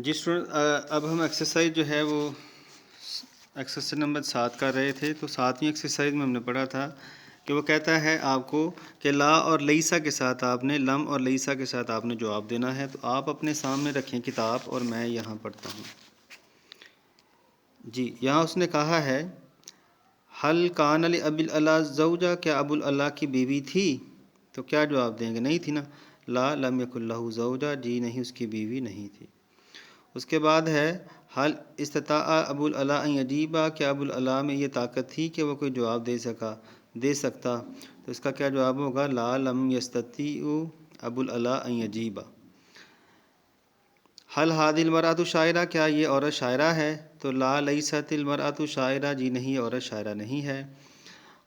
جی student, اب ہم exercise جو ہے وہ ایکسرسائز نمبر 7 کر رہے تھے. تو 7ویں ایکسرسائز میں ہم نے پڑھا تھا کہ وہ کہتا ہے آپ کو کہ لا اور لیسا کے ساتھ آپ نے لم اور لیسا کے ساتھ آپ نے جواب دینا ہے. تو آپ اپنے سامنے رکھیں کتاب اور میں یہاں پڑھتا ہوں. جی یہاں اس نے کہا ہے حل کان ابی العلا زوجہ، کیا ابو العلا کی بیوی تھی؟ تو کیا جواب دیں گے؟ نہیں تھی نا. لا لم یکن لہ زوجہ، جی نہیں اس کی بیوی نہیں تھی. اس کے بعد ہے حل استطاع ابو العلا ان یجیبا، کیا ابو العلا میں یہ طاقت تھی کہ وہ کوئی جواب دے سکتا؟ تو اس کا کیا جواب ہوگا؟ لا لم یستطیع ابو العلا ان یجیبا. حل ہادی المرأۃ شاعرہ، کیا یہ عورت شاعرہ ہے؟ تو لا لیست المرأۃ شاعرہ، جی نہیں عورت شاعرہ نہیں ہے.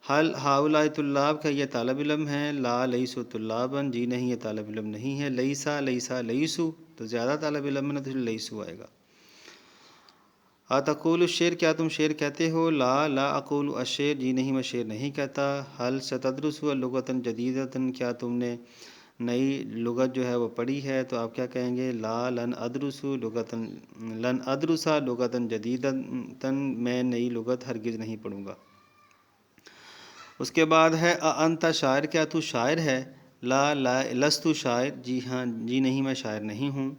حل ہؤلاء طلاب، کیا یہ طالب علم ہیں؟ لا لیسوا طلابا، جی نہیں یہ طالب علم نہیں ہے. لیسا لیسا لیسو، تو زیادہ طالب علم ہے تو لیسو آئے گا. اتقول الشعر، کیا تم شعر کہتے ہو؟ لا لا اقول الشعر، جی نہیں میں شعر نہیں کہتا. حل ستدرس لغۃ جدیدۃ، کیا تم نے نئی لغت جو ہے وہ پڑھی ہے؟ تو آپ کیا کہیں گے؟ لا لن ادرس لغۃ جدیدۃ، میں نئی لغت ہرگز نہیں پڑھوں گا. اس کے بعد ہے انت شاعر، کیا تو شاعر ہے؟ لا لا لست شاعر، جی ہاں جی نہیں میں شاعر نہیں ہوں.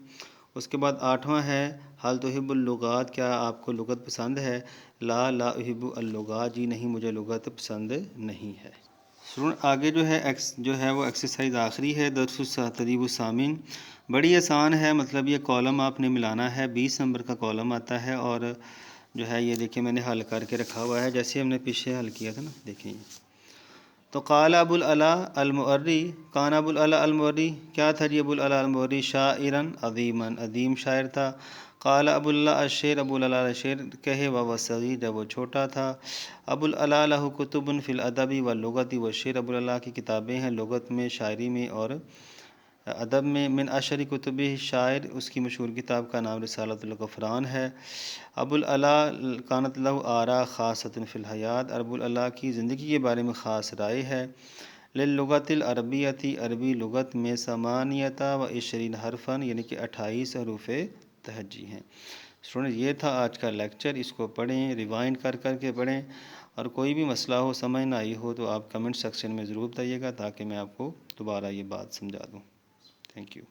اس کے بعد 8واں ہے حل تحب اللغات، کیا آپ کو لغت پسند ہے؟ لا لا احب اللغات، جی نہیں مجھے لغت پسند نہیں ہے. آگے جو ہے وہ ایکسرسائز آخری ہے. درس تدریب الثامن، بڑی آسان ہے. مطلب یہ کالم آپ نے ملانا ہے. 20 نمبر کا کالم آتا ہے اور جو ہے یہ دیکھیں میں نے حل کر کے رکھا ہوا ہے جیسے ہم نے پیچھے حل کیا تھا نا. دیکھیں تو قال ابو العلا المؤری، کان ابو العلا المؤری، کیا تھا جی ابو العلا المؤری؟ شاعرا عظیما، عظیم شاعر تھا. قال ابو العلا الشعر، ابو العلا شعر کہے وهو صغیر، جب وہ چھوٹا تھا. ابو العلا له کتب فی الادب واللغت والشعر، ابو العلا کی کتابیں ہیں لغت میں، شاعری میں اور ادب میں. من اشہر کتب شاعر، اس کی مشہور کتاب کا نام رسالۃ الغفران ہے. ابو العلا کانت لہ آراء خاصۃ فی الحیات، ابو العلا کی زندگی کے بارے میں خاص رائے ہے. للغۃ العربیۃ، عربی لغت میں 28 حرفاً، یعنی کہ 28 حروف تہجی ہیں. اسٹوڈنٹ یہ تھا آج کا لیکچر. اس کو پڑھیں، ریوائنڈ کر کے پڑھیں، اور کوئی بھی مسئلہ ہو سمجھ نہ آئی ہو تو آپ کمنٹ سیکشن میں ضرور بتائیے گا تاکہ میں آپ کو دوبارہ یہ بات سمجھا دوں. Thank you.